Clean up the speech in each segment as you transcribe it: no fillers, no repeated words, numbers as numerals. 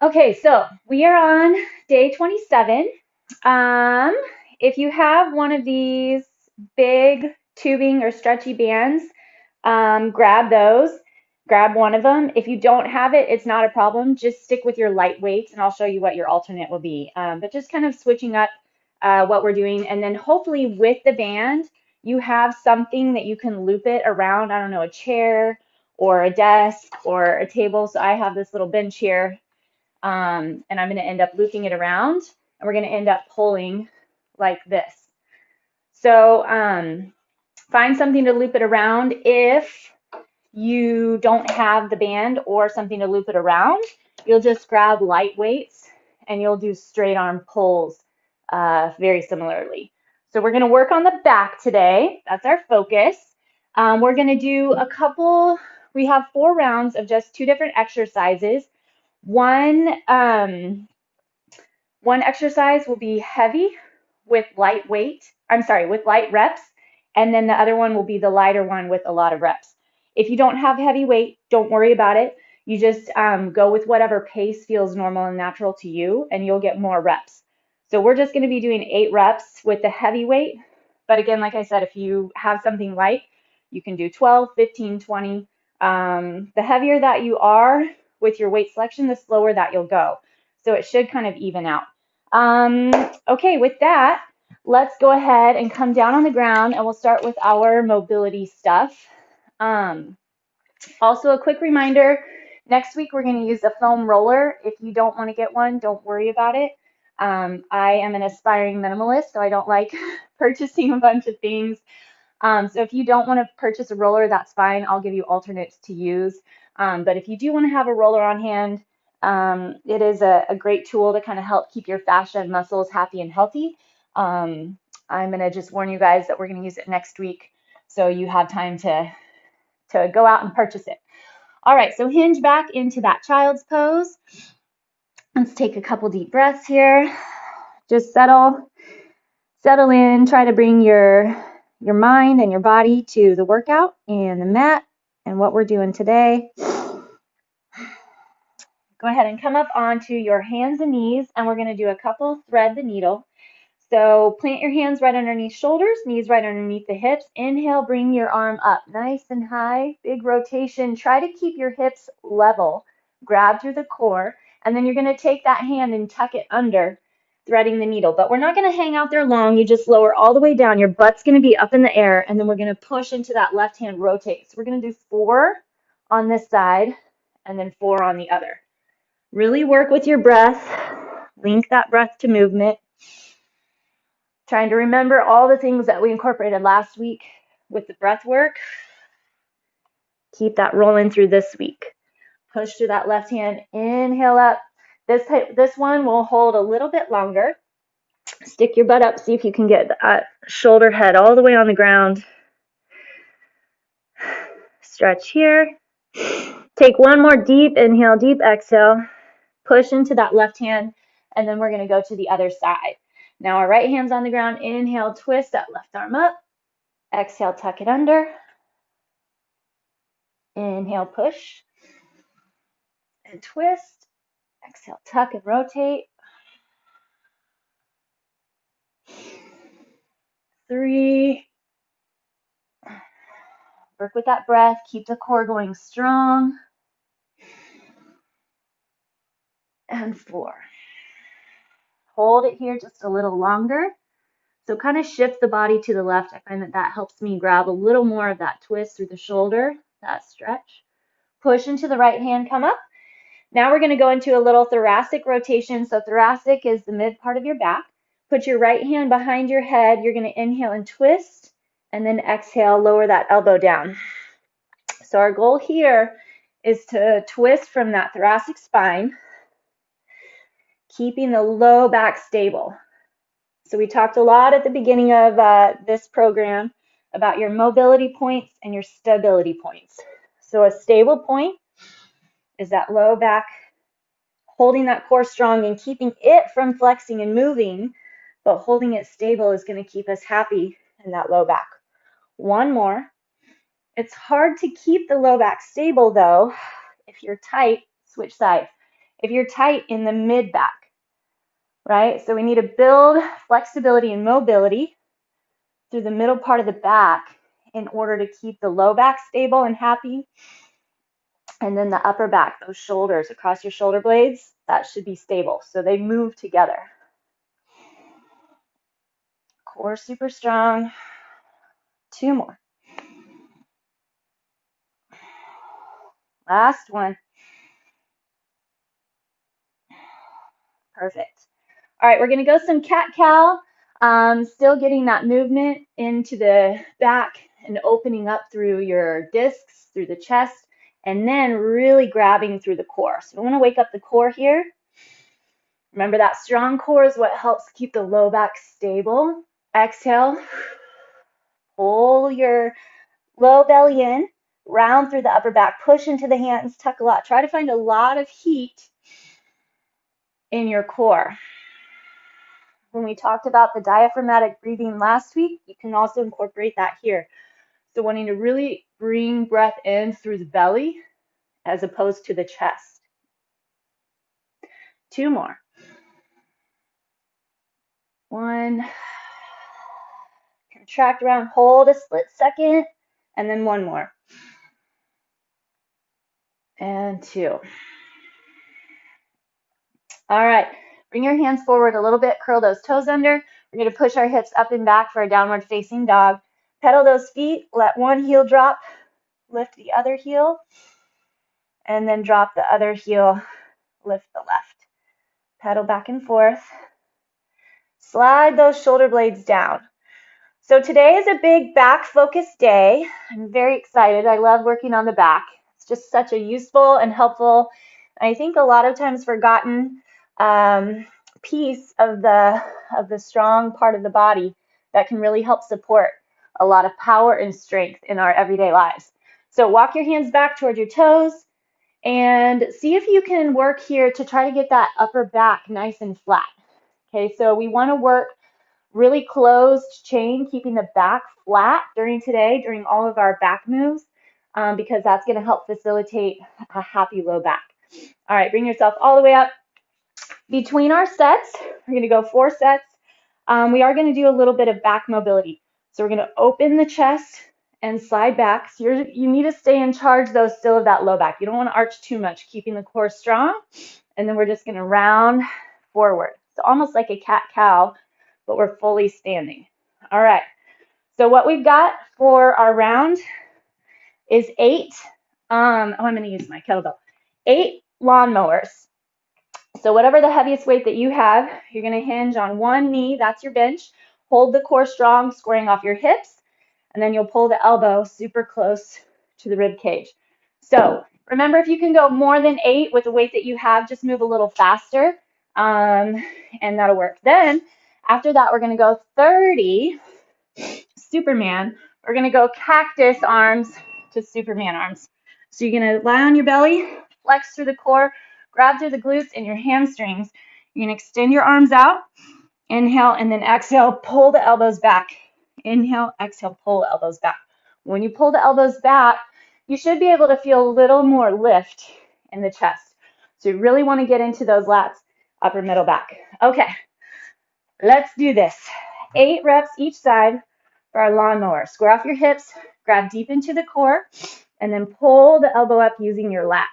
Okay, so we are on day 27. Um, if you have one of these big tubing or stretchy bands, grab those. Grab one of them. If you don't have it, it's not a problem. Just stick with your light weights, and I'll show you what your alternate will be. But just kind of switching up what we're doing, and then hopefully with the band, you have something that you can loop it around. I don't know, a chair or a desk or a table. So I have this little bench here, and I'm going to end up looping it around, and we're going to end up pulling like this. So find something to loop it around. If you don't have the band or something to loop it around, you'll just grab light weights and you'll do straight arm pulls very similarly. So we're going to work on the back today. That's our focus. We're going to do we have 4 rounds of just 2 different exercises. One, one exercise will be heavy with light weight. I'm sorry, with light reps. And then the other one will be the lighter one with a lot of reps. If you don't have heavy weight, don't worry about it. You just go with whatever pace feels normal and natural to you, and you'll get more reps. So we're just going to be doing 8 reps with the heavy weight. But again, like I said, if you have something light, you can do 12, 15, 20. The heavier that you are with your weight selection, the slower that you'll go. So it should kind of even out. Okay, with that, let's go ahead and come down on the ground, and we'll start with our mobility stuff. Also, a quick reminder, next week we're going to use a foam roller. If you don't want to get one, don't worry about it. I am an aspiring minimalist, so I don't like purchasing a bunch of things. So if you don't want to purchase a roller, that's fine. I'll give you alternates to use. But if you do want to have a roller on hand, it is a great tool to kind of help keep your fascia and muscles happy and healthy. I'm going to just warn you guys that we're going to use it next week, so you have time to go out and purchase it. All right, so hinge back into that child's pose. Let's take a couple deep breaths here. Just settle in. Try to bring your mind and your body to the workout and the mat and what we're doing today. Go ahead and come up onto your hands and knees, and we're going to do a couple thread the needle. So plant your hands right underneath shoulders, knees right underneath the hips. Inhale, bring your arm up nice and high, big rotation. Try to keep your hips level. Grab through the core, and then you're going to take that hand and tuck it under, threading the needle. But we're not going to hang out there long. You just lower all the way down. Your butt's going to be up in the air, and then we're going to push into that left hand rotate. So we're going to do 4 on this side and then 4 on the other. Really work with your breath. Link that breath to movement. Trying to remember all the things that we incorporated last week with the breath work. Keep that rolling through this week. Push through that left hand. Inhale up. This one will hold a little bit longer. Stick your butt up. See if you can get that shoulder head all the way on the ground. Stretch here. Take one more deep inhale, deep exhale. Push into that left hand, and then we're going to go to the other side. Now our right hand's on the ground. Inhale, twist that left arm up. Exhale, tuck it under. Inhale, push and twist. Exhale, tuck and rotate. 3. Work with that breath. Keep the core going strong. And 4. Hold it here just a little longer. So kind of shift the body to the left. I find that helps me grab a little more of that twist through the shoulder, that stretch. Push into the right hand, come up. Now we're going to go into a little thoracic rotation. So thoracic is the mid part of your back. Put your right hand behind your head. You're going to inhale and twist, and then exhale, lower that elbow down. So our goal here is to twist from that thoracic spine, keeping the low back stable. So we talked a lot at the beginning of this program about your mobility points and your stability points. So a stable point is that low back, holding that core strong and keeping it from flexing and moving, but holding it stable is going to keep us happy in that low back. One more. It's hard to keep the low back stable though. If you're tight, switch sides. if you're tight in the mid back, right? So we need to build flexibility and mobility through the middle part of the back in order to keep the low back stable and happy. And then the upper back, those shoulders across your shoulder blades, that should be stable. So they move together. Core super strong. 2 more. Last one. Perfect. All right, we're going to go some cat-cow. Still getting that movement into the back and opening up through your discs, through the chest, and then really grabbing through the core. So we want to wake up the core here. Remember, that strong core is what helps keep the low back stable. Exhale. Pull your low belly in, round through the upper back, push into the hands, tuck a lot. Try to find a lot of heat in your core. When we talked about the diaphragmatic breathing last week, you can also incorporate that here. So wanting to really bring breath in through the belly as opposed to the chest. 2 more. 1. Contract around, hold a split second, and then 1 more. And 2. All right, bring your hands forward a little bit, curl those toes under. We're going to push our hips up and back for a downward facing dog. Pedal those feet, let one heel drop, lift the other heel, and then drop the other heel, lift the left. Pedal back and forth. Slide those shoulder blades down. So today is a big back focused day. I'm very excited. I love working on the back. It's just such a useful and helpful, I think a lot of times forgotten piece of the strong part of the body that can really help support a lot of power and strength in our everyday lives. So walk your hands back toward your toes and see if you can work here to try to get that upper back nice and flat. Okay, so we want to work really closed chain, keeping the back flat during today, during all of our back moves, because that's going to help facilitate a happy low back. All right, bring yourself all the way up. Between our sets, we're going to go 4 sets. We are going to do a little bit of back mobility. So we're going to open the chest and slide back. So you need to stay in charge, though, still of that low back. You don't want to arch too much, keeping the core strong. And then we're just going to round forward. It's almost like a cat-cow, but we're fully standing. All right. So what we've got for our round is 8. I'm going to use my kettlebell. 8 lawnmowers. So whatever the heaviest weight that you have, you're going to hinge on one knee. That's your bench. Hold the core strong, squaring off your hips. And then you'll pull the elbow super close to the rib cage. So remember, if you can go more than 8 with the weight that you have, just move a little faster, and that'll work. Then after that, we're going to go 30 Superman. We're going to go cactus arms to Superman arms. So you're going to lie on your belly, flex through the core, grab through the glutes and your hamstrings. You're going to extend your arms out, inhale, and then exhale, pull the elbows back. Inhale, exhale, pull the elbows back. When you pull the elbows back, you should be able to feel a little more lift in the chest. So you really want to get into those lats, upper middle back. Okay, let's do this. 8 reps each side for our lawnmower. Square off your hips, grab deep into the core, and then pull the elbow up using your lat.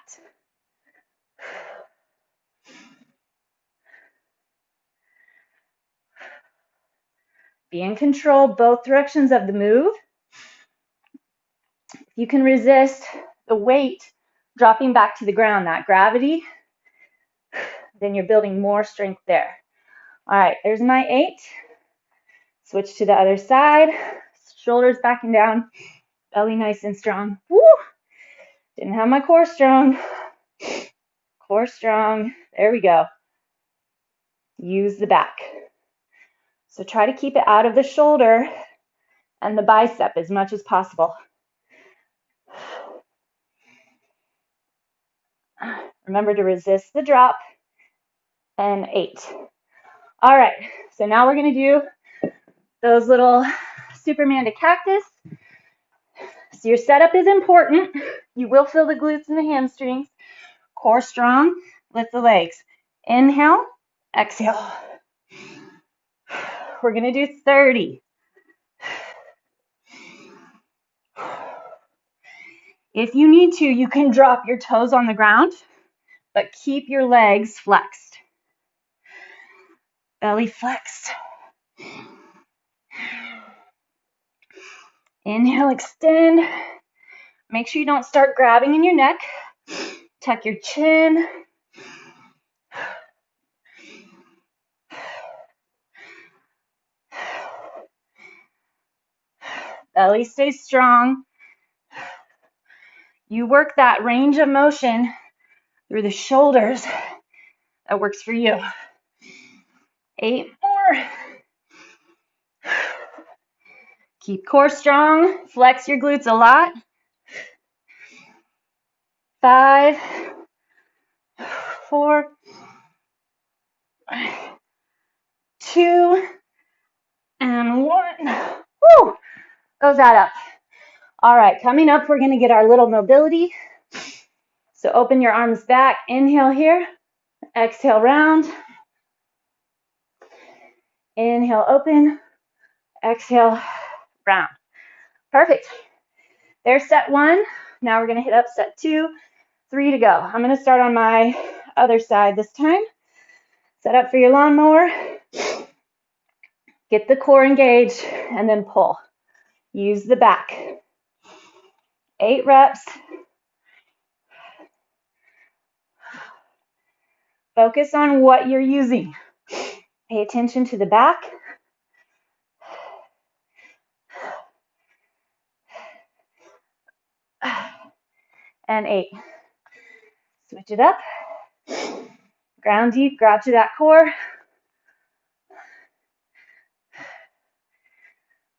Be in control both directions of the move. If you can resist the weight dropping back to the ground, that gravity, then you're building more strength there. All right, there's my 8. Switch to the other side. Shoulders backing down, belly nice and strong. Woo! Didn't have my core strong. Core strong. There we go. Use the back. So try to keep it out of the shoulder and the bicep as much as possible. Remember to resist the drop. And 8. All right, so now we're going to do those little Superman to cactus. So your setup is important. You will feel the glutes and the hamstrings. Core strong. Lift the legs. Inhale, exhale. We're going to do 30. If you need to, you can drop your toes on the ground, but keep your legs flexed. Belly flexed. Inhale, extend. Make sure you don't start grabbing in your neck. Tuck your chin. Belly stays strong. You work that range of motion through the shoulders. That works for you. 8 more. Keep core strong. Flex your glutes a lot. 5, 4, 2, and 1. Woo! Goes that up. All right, coming up, we're going to get our little mobility. So open your arms back. Inhale here. Exhale, round. Inhale, open. Exhale, round. Perfect. There's set 1. Now we're going to hit up set 2. 3 to go. I'm going to start on my other side this time. Set up for your lawnmower. Get the core engaged and then pull. Use the back. 8 reps. Focus on what you're using. Pay attention to the back. And 8. Switch it up. Ground deep, grab to that core.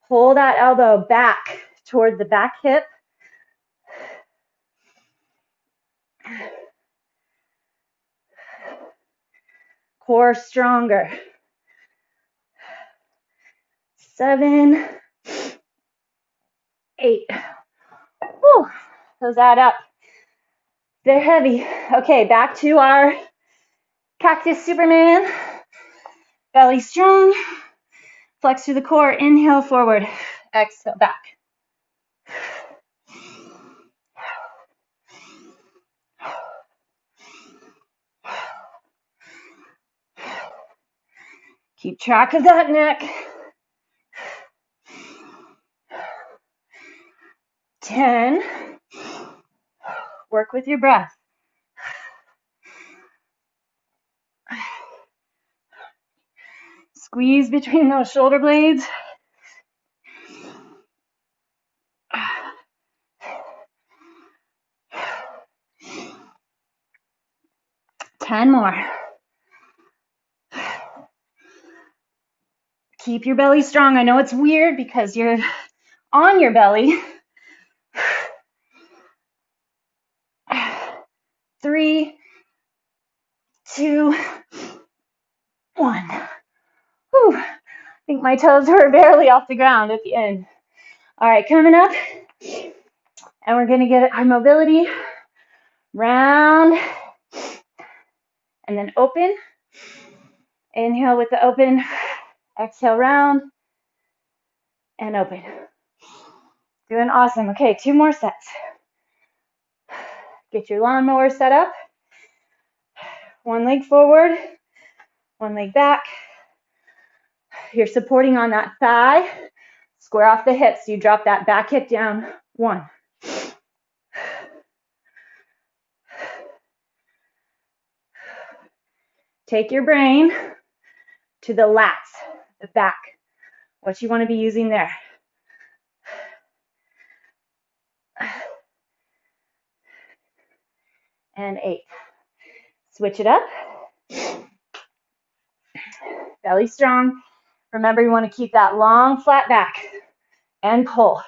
Pull that elbow back toward the back hip. Core stronger. 7, 8. Whew, those add up. They're heavy. Okay, back to our Cactus Superman. Belly strong. Flex through the core. Inhale, forward. Exhale, back. Keep track of that neck. 10. Work with your breath. Squeeze between those shoulder blades. 10 more. Keep your belly strong. I know it's weird because you're on your belly. 3, 2, 1. Whew. I think my toes were barely off the ground at the end. All right, coming up, and we're going to get our mobility. Round, and then open. Inhale with the open. Exhale, round, and open. Doing awesome. Okay, 2 more sets. Get your lawnmower set up. 1 leg forward, 1 leg back. You're supporting on that thigh. Square off the hips. You drop that back hip down. 1. Take your brain to the lats, the back. What you want to be using there. And 8. Switch it up. Belly strong. Remember, you want to keep that long, flat back. And pull.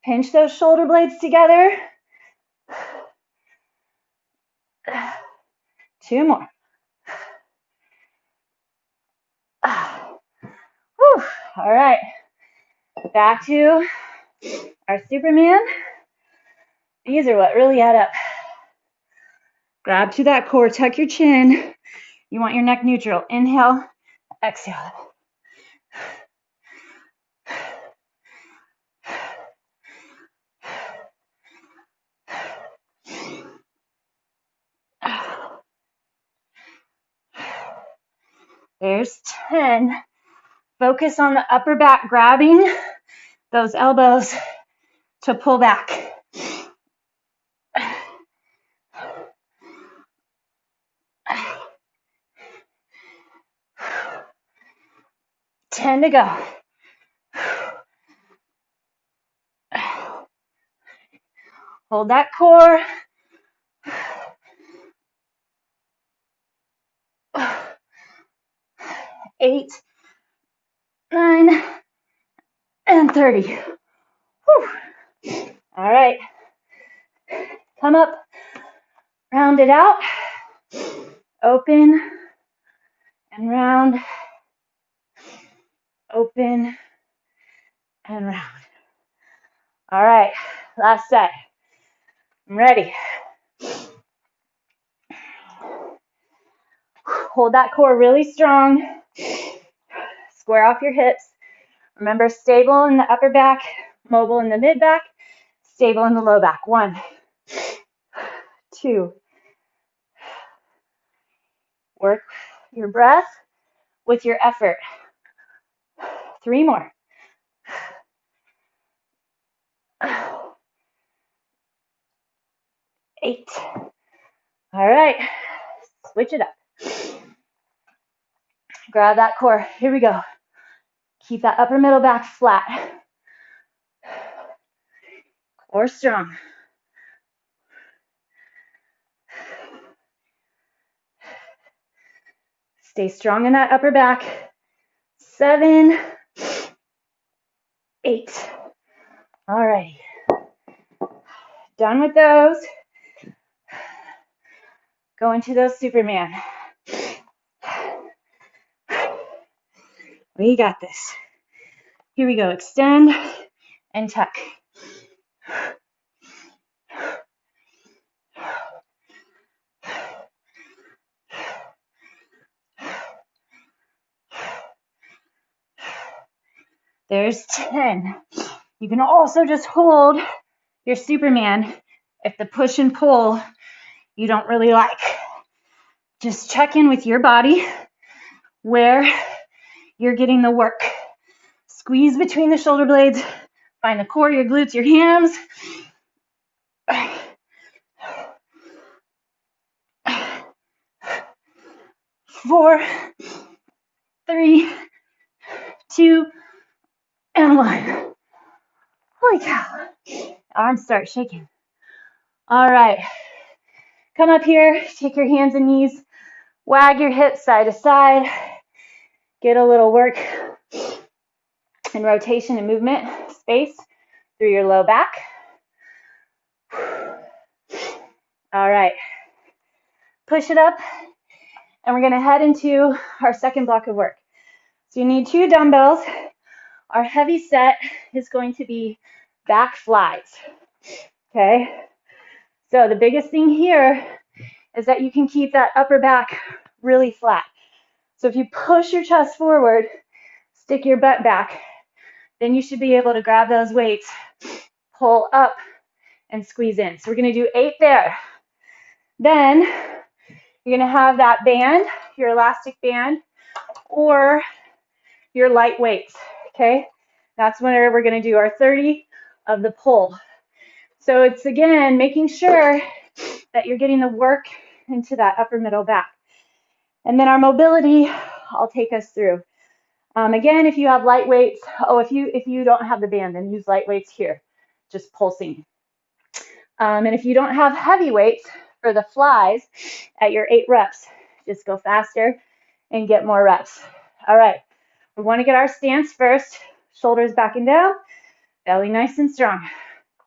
Pinch those shoulder blades together. 2 more. Whew. All right. Back to our Superman. These are what really add up. Grab to that core, tuck your chin. You want your neck neutral. Inhale, exhale. There's 10. Focus on the upper back, grabbing those elbows to pull back. 10 to go. Hold that core. 8, 9, and 30. Whew. All right. Come up, round it out. Open and round. Open and round. All right, last set. I'm ready. Hold that core really strong. Square off your hips. Remember, stable in the upper back, mobile in the mid back, stable in the low back. 1, 2. Work your breath with your effort. 3 more. 8. All right, switch it up. Grab that core. Here we go. Keep that upper middle back flat. Core strong. Stay strong in that upper back. 7, 8. All right. Done with those. Go into those Superman. We got this. Here we go. Extend and tuck. There's 10. You can also just hold your Superman if the push and pull you don't really like. Just check in with your body where you're getting the work. Squeeze between the shoulder blades. Find the core, your glutes, your hams. 4, 3, 2, and 1. Holy cow. Arms start shaking. All right. Come up here, take your hands and knees, wag your hips side to side. Get a little work and rotation and movement space through your low back. All right. Push it up, and we're going to head into our second block of work. So you need 2 dumbbells. Our heavy set is going to be back flies. Okay? So the biggest thing here is that you can keep that upper back really flat. So if you push your chest forward, stick your butt back, then you should be able to grab those weights, pull up, and squeeze in. So we're going to do 8 there. Then you're going to have that band, your elastic band, or your light weights. Okay? That's where we're going to do our 30 of the pull. So it's, again, making sure that you're getting the work into that upper middle back. And then our mobility, I'll take us through. Again, if you have light weights, if you don't have the band, then use light weights here, just pulsing. And if you don't have heavy weights for the flies at your 8 reps, just go faster and get more reps. All right, we want to get our stance first. Shoulders back and down, belly nice and strong.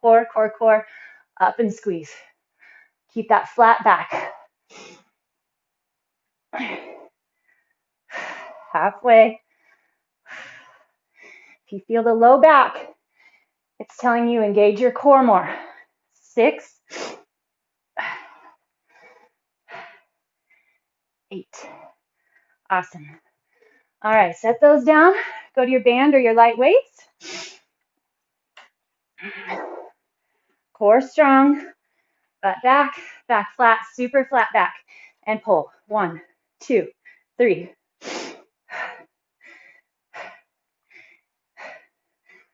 Core, core, core, up and squeeze. Keep that flat back. Halfway. If you feel the low back, it's telling you engage your core more. 6, 8. Awesome. All right, set those down. Go to your band or your light weights. Core strong, butt back, back flat, super flat back, and pull. 1, 2, 3.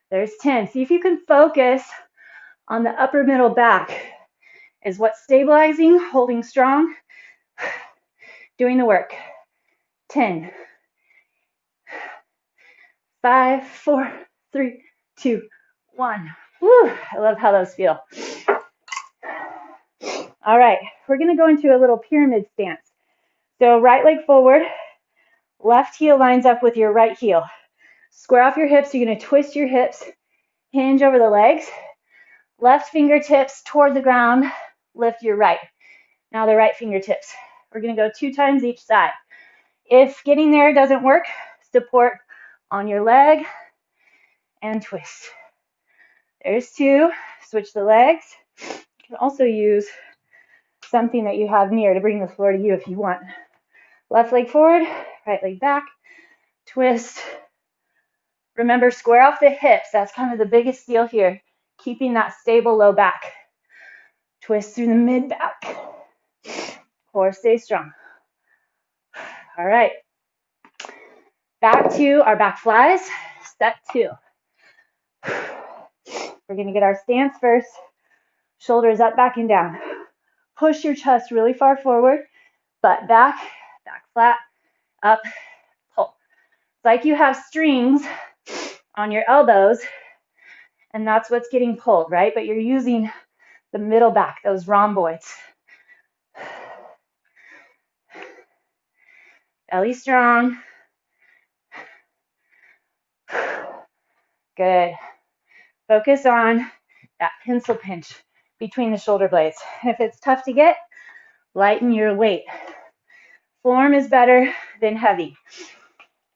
There's 10. See if you can focus on the upper middle back. Is what's stabilizing, holding strong, doing the work. 10. 5, 4, 3, 2, 1. Woo, I love how those feel. All right, we're going to go into a little pyramid stance. So right leg forward, left heel lines up with your right heel. Square off your hips. You're going to twist your hips, hinge over the legs. Left fingertips toward the ground, lift your right. Now the right fingertips. We're going to go 2 times each side. If getting there doesn't work, support on your leg and twist. There's 2. Switch the legs. You can also use something that you have near to bring the floor to you if you want. Left leg forward, right leg back, twist. Remember, square off the hips. That's kind of the biggest deal here. Keeping that stable low back. Twist through the mid back. Core stay strong. All right. Back to our back flies. Step 2. We're going to get our stance first. Shoulders up, back, and down. Push your chest really far forward. Butt back, back flat, up, pull. It's like you have strings on your elbows, and that's what's getting pulled, right? But you're using the middle back, those rhomboids. Belly strong. Good. Focus on that pencil pinch between the shoulder blades. If it's tough to get, lighten your weight. Form is better than heavy.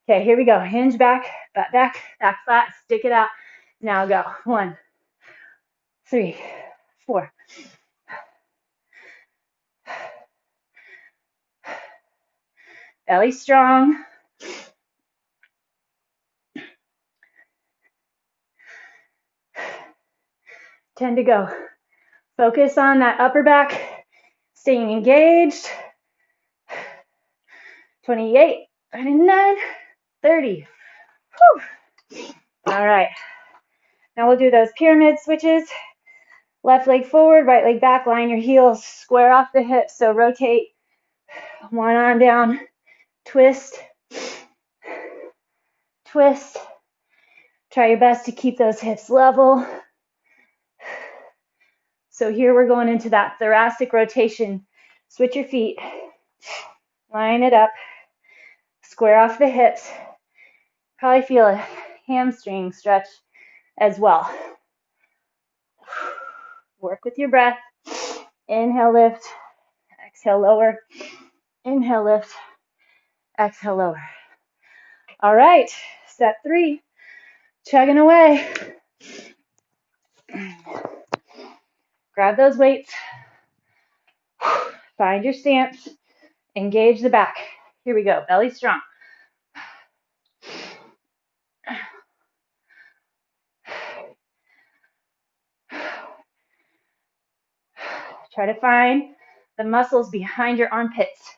Okay, here we go. Hinge back, butt back, back flat, stick it out. Now go. 1, 3, 4. Belly strong. Ten to go. Focus on that upper back, staying engaged. 28, 29, 30. Whew. All right. Now we'll do those pyramid switches. Left leg forward, right leg back, line your heels, square off the hips. So rotate one arm down, twist, twist. Try your best to keep those hips level. So here we're going into that thoracic rotation. Switch your feet, line it up, square off the hips. Probably feel a hamstring stretch as well. Work with your breath. Inhale, lift. Exhale, lower. Inhale, lift. Exhale, lower. All right, step 3. Chugging away. Grab those weights. Find your stance. Engage the back. Here we go. Belly strong. Try to find the muscles behind your armpits.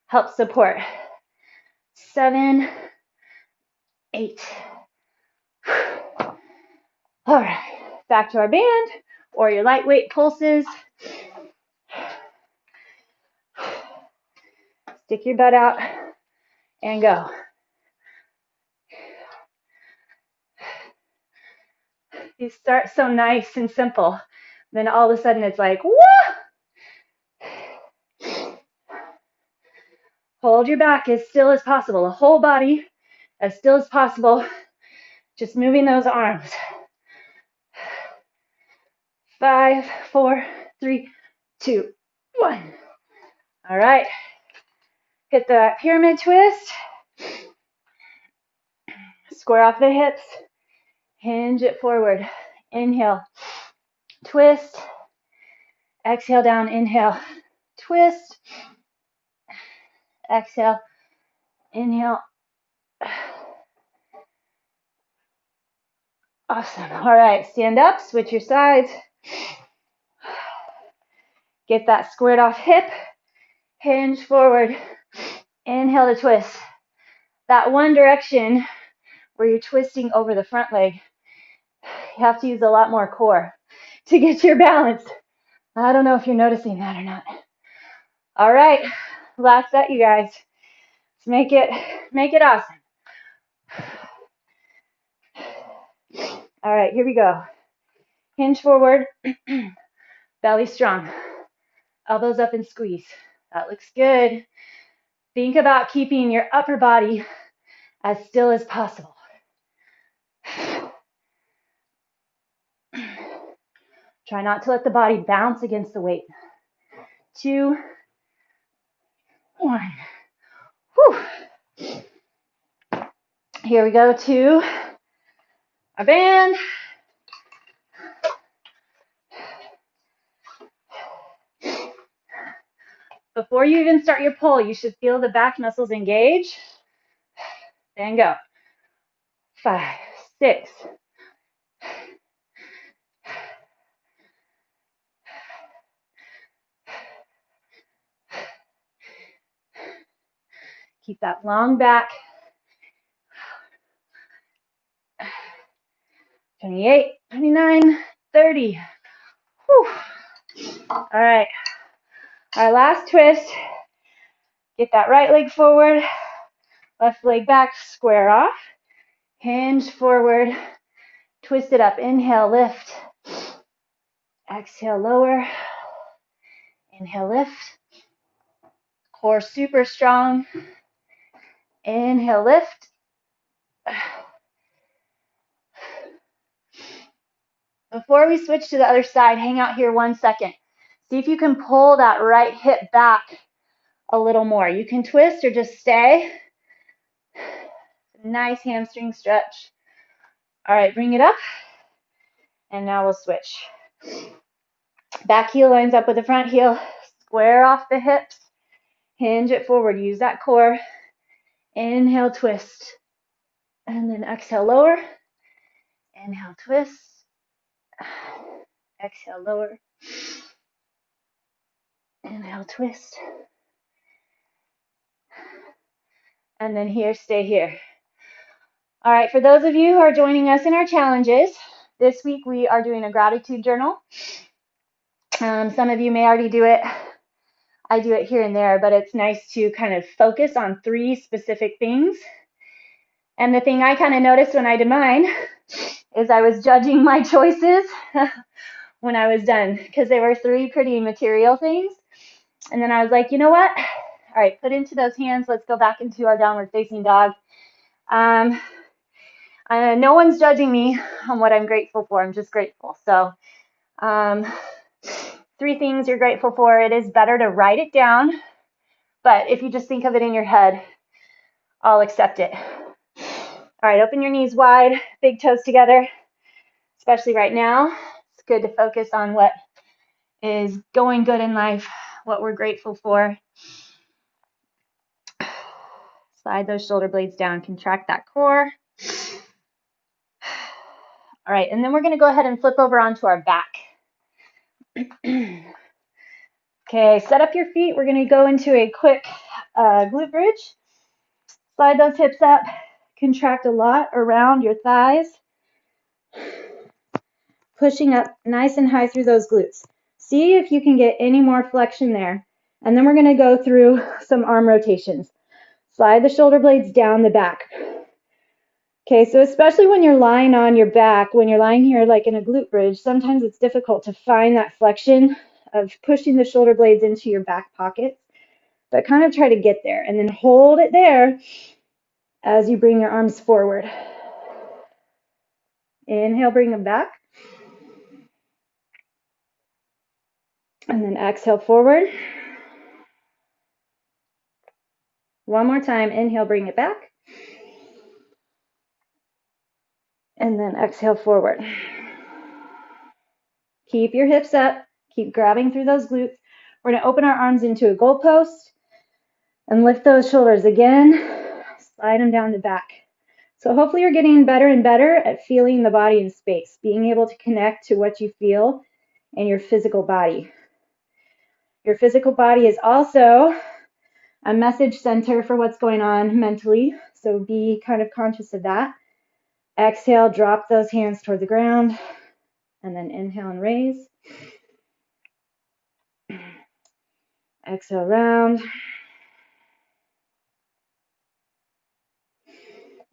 Help support. 7, 8. All right, back to our band or your lightweight pulses. Stick your butt out and go. You start so nice and simple, then all of a sudden it's like, whoa! Hold your back as still as possible, the whole body as still as possible, just moving those arms. 5, 4, 3, 2, 1. All right, get the pyramid twist. Square off the hips, hinge it forward. Inhale, twist. Exhale down, inhale, twist. exhale, inhale. Awesome. All right, stand up, switch your sides. Get that squared off hip, hinge forward. Inhale to twist. That one direction where you're twisting over the front leg, you have to use a lot more core to get your balance. I don't know if you're noticing that or not. All right, last set, you guys. Let's make it awesome. All right, here we go. Hinge forward, belly strong. Elbows up and squeeze. That looks good. Think about keeping your upper body as still as possible. Try not to let the body bounce against the weight. 2, 1. Whew. Here we go to our band. Before you even start your pull, you should feel the back muscles engage. Then go. 5, 6. Keep that long back. 28, 29, 30. Whew. All right. Our last twist. Get that right leg forward, left leg back, square off. Hinge forward, twist it up. Inhale, lift. Exhale, lower. Inhale, lift. Core super strong. Inhale, lift. Before we switch to the other side, hang out here 1 second. See if you can pull that right hip back a little more. You can twist or just stay. Nice hamstring stretch. All right, bring it up. And now we'll switch. Back heel lines up with the front heel. Square off the hips. Hinge it forward. Use that core. Inhale, twist. And then exhale, lower. Inhale, twist. Exhale, lower. Inhale, twist. And then here, stay here. All right, for those of you who are joining us in our challenges, this week we are doing a gratitude journal. Some of you may already do it. I do it here and there, but it's nice to kind of focus on 3 specific things. And the thing I kind of noticed when I did mine is I was judging my choices when I was done, because they were 3 pretty material things. And then I was like, you know what? All right, put into those hands. Let's go back into our downward facing dog. No one's judging me on what I'm grateful for. I'm just grateful. So 3 things you're grateful for. It is better to write it down, but if you just think of it in your head, I'll accept it. All right, open your knees wide, big toes together, especially right now. It's good to focus on what is going good in life, what we're grateful for. Slide those shoulder blades down, contract that core. All right, and then we're going to go ahead and flip over onto our back. Okay, set up your feet. We're going to go into a quick glute bridge. Slide those hips up, contract a lot around your thighs. Pushing up nice and high through those glutes. See if you can get any more flexion there. And then we're going to go through some arm rotations. Slide the shoulder blades down the back. Okay, so especially when you're lying on your back, when you're lying here like in a glute bridge, sometimes it's difficult to find that flexion of pushing the shoulder blades into your back pockets. But kind of try to get there and then hold it there as you bring your arms forward. Inhale, bring them back. And then exhale forward. One more time. Inhale, bring it back. And then exhale forward. Keep your hips up. Keep grabbing through those glutes. We're going to open our arms into a goalpost. And lift those shoulders again, slide them down the back. So hopefully you're getting better and better at feeling the body in space, being able to connect to what you feel in your physical body. Your physical body is also a message center for what's going on mentally, so be kind of conscious of that. Exhale, drop those hands toward the ground, and then inhale and raise. Exhale, round.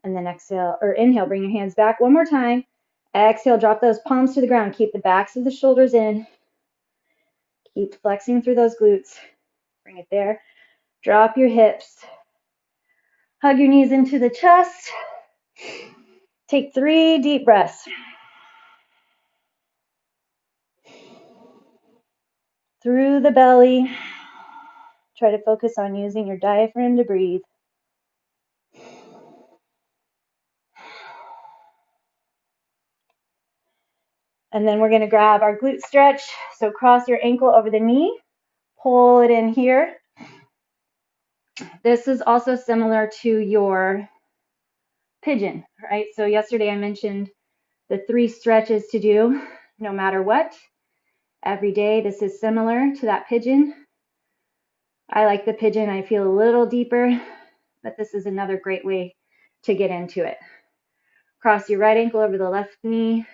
And then exhale, or inhale, bring your hands back one more time. Exhale, drop those palms to the ground. Keep the backs of the shoulders in. Keep flexing through those glutes. Bring it there. Drop your hips. Hug your knees into the chest. Take 3 deep breaths. Through the belly. Try to focus on using your diaphragm to breathe. And then we're going to grab our glute stretch. So cross your ankle over the knee. Pull it in here. This is also similar to your pigeon, right? So yesterday I mentioned the 3 stretches to do no matter what. Every day, this is similar to that pigeon. I like the pigeon. I feel a little deeper, but this is another great way to get into it. Cross your right ankle over the left knee.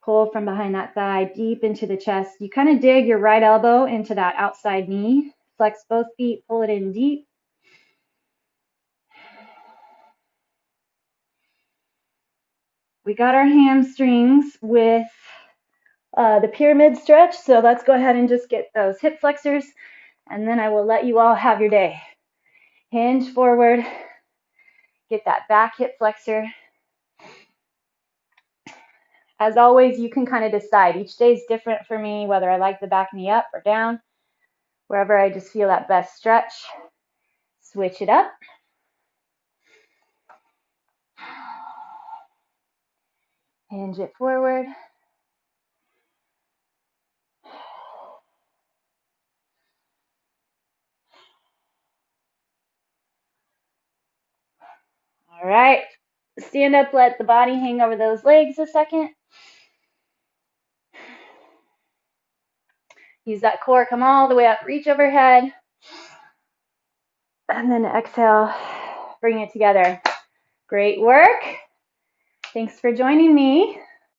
Pull from behind that thigh deep into the chest. You kind of dig your right elbow into that outside knee. Flex both feet, pull it in deep. We got our hamstrings with the pyramid stretch, so let's go ahead and just get those hip flexors, and then I will let you all have your day. Hinge forward, get that back hip flexor. As always, you can kind of decide. Each day is different for me, whether I like the back knee up or down. Wherever I just feel that best stretch, switch it up. Hinge it forward. All right, stand up, let the body hang over those legs a second. Use that core, come all the way up, reach overhead. And then exhale, bring it together. Great work. Thanks for joining me.